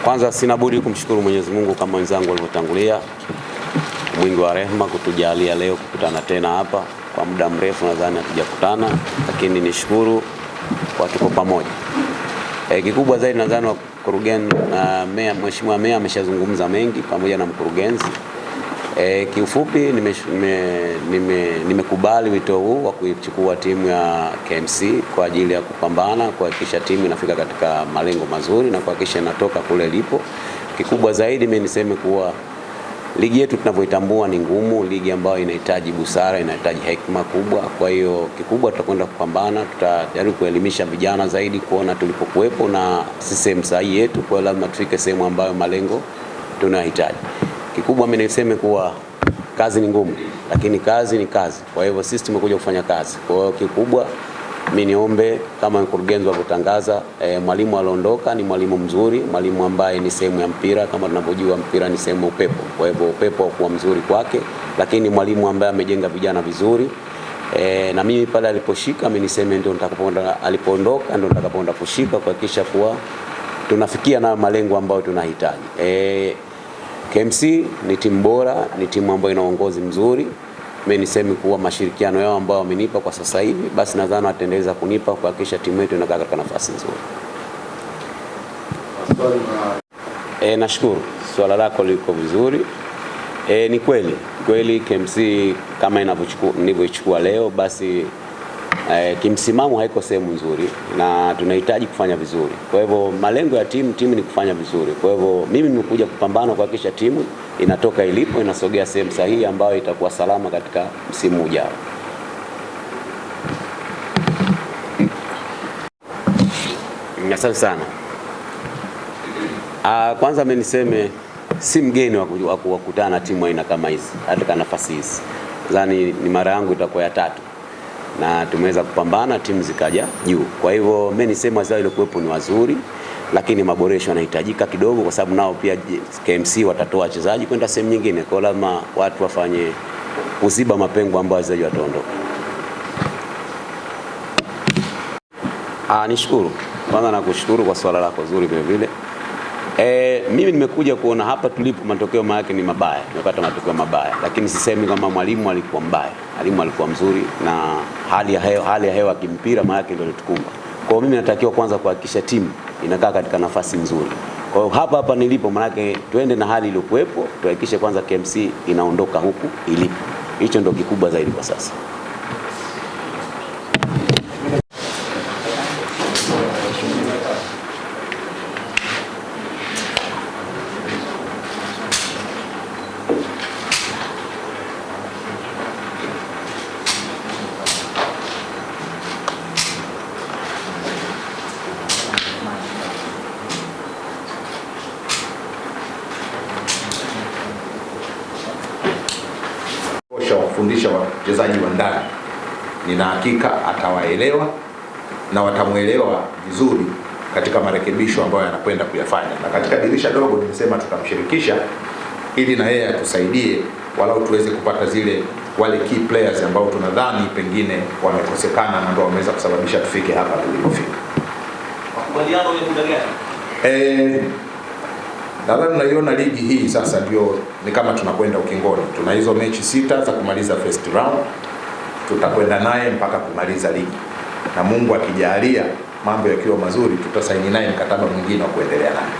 Kwanza sina budi kumshukuru Mwenyezi Mungu kama wenzangu walivyotangulia, mwingi wa rehema kutujalia leo kukutana tena hapa. Kwa muda mrefu nadhani hatujakutana, lakini nishukuru kwa tuko pamoja. Kikubwa zaidi nadhani wakurugenzi Mheshimiwa Meya ameshazungumza mengi pamoja na mkurugenzi. Kiufupi nimekubali wito huu wa kuichukua timu ya KMC kwa ajili ya kupambana kuhakikisha timu inafika katika malengo mazuri na kuhakikisha inatoka kule ilipo. Kikubwa zaidi mimi niseme kuwa ligi yetu tunavyoitambua ni ngumu, ligi ambayo inahitaji busara, inahitaji hekima kubwa. Kwa hiyo kikubwa tutakwenda kupambana, tutajaribu kuelimisha vijana zaidi kuona tulipokuwepo na sehemu sahihi yetu, kwa lazima tufike sehemu ambayo malengo tunahitaji. Kikubwa mimi niseme kuwa kazi ni ngumu, lakini kazi ni kazi. Kwa hivyo sisi tumekuja kufanya kazi. Kwa hiyo kikubwa mimi niombe kama mkurugenzi alivyotangaza, mwalimu aliondoka ni mwalimu mzuri, mwalimu ambaye ni sehemu ya mpira. Kama tunavyojua mpira ni sehemu ya upepo. Kwa hivyo upepo haukuwa mzuri kwake, lakini mwalimu ambaye amejenga vijana vizuri. Na mimi pale aliposhika mimi niseme ndio nitakapoenda, alipoondoka ndio nitakapoenda kushika kuhakikisha kuwa tunafikia na malengo ambayo tunahitaji. KMC ni timu bora, ni timu ambayo ina uongozi mzuri. Mimi niseme kuwa mashirikiano yao ambao wamenipa kwa sasa hivi, basi nadhani wataendeleza kunipa kuhakikisha timu yetu inakaa katika nafasi nzuri. Nashukuru. Swala lako liko vizuri. Ni kweli KMC kama nilivyoichukua leo, basi kimsimamo haiko sehemu nzuri na tunahitaji kufanya vizuri. Kwa hivyo malengo ya timu ni kufanya vizuri. Kwa hivyo mimi nimekuja kupambana kuhakikisha timu inatoka ilipo, inasogea sehemu sahihi ambayo itakuwa salama katika msimu ujao. Asante sana. Kwanza mimi niseme si mgeni wa kukutana na timu aina kama hizi katika nafasi hizi. Nadhani ni mara yangu itakuwa ya 3. Na tumeweza kupambana timu zikaja juu. Kwa hivyo mimi nisema wazao ile kuwepo ni wazuri, lakini maboresho yanahitajika kidogo, kwa sababu nao pia KMC watatoa wachezaji kwenda sehemu nyingine. Kwa lazima watu wafanye kuziba mapengo ambayo wachezaji wataondoka. Nishukuru. Kwanza nakushukuru kwa swala lako zuri vile vile. Mimi nimekuja kuona hapa tulipo matokeo yake ni mabaya. Nimepata matokeo mabaya, lakini sisemi kama mwalimu alikuwa mbaya. Mwalimu alikuwa mzuri na hali ya hewa kimpira maana yake ndio ilitukuma. Kwa hiyo mimi natakiwa kwanza kuhakikisha timu inakaa katika nafasi nzuri. Kwa hiyo hapa nilipo maana yake tuende na hali iliyokuepo, tuhakikishe kwanza KMC inaondoka huku ilipo. Hicho ndio kikubwa zaidi kwa sasa. Kufundisha wachezaji wa ndani, nina hakika atawaelewa na watamuelewa vizuri katika marekebisho ambayo anakwenda kuyafanya. Na katika dirisha dogo nimesema tutamshirikisha ili na yeye atusaidie walau tuweze kupata wale key players ambao tunadhani pengine wamekosekana na ndio wameweza kusababisha tufike hapa tulipofika. Makubaliano ya muda gani? Nadhani naiona ligi hii sasa ndio ni kama tunakwenda ukingoni. Tuna hizo mechi 6 za kumaliza first round. Tutakwenda naye mpaka kumaliza ligi. Na Mungu akijalia mambo yakiwa mazuri, tutasaini naye mkataba mwingine wa kuendelea naye.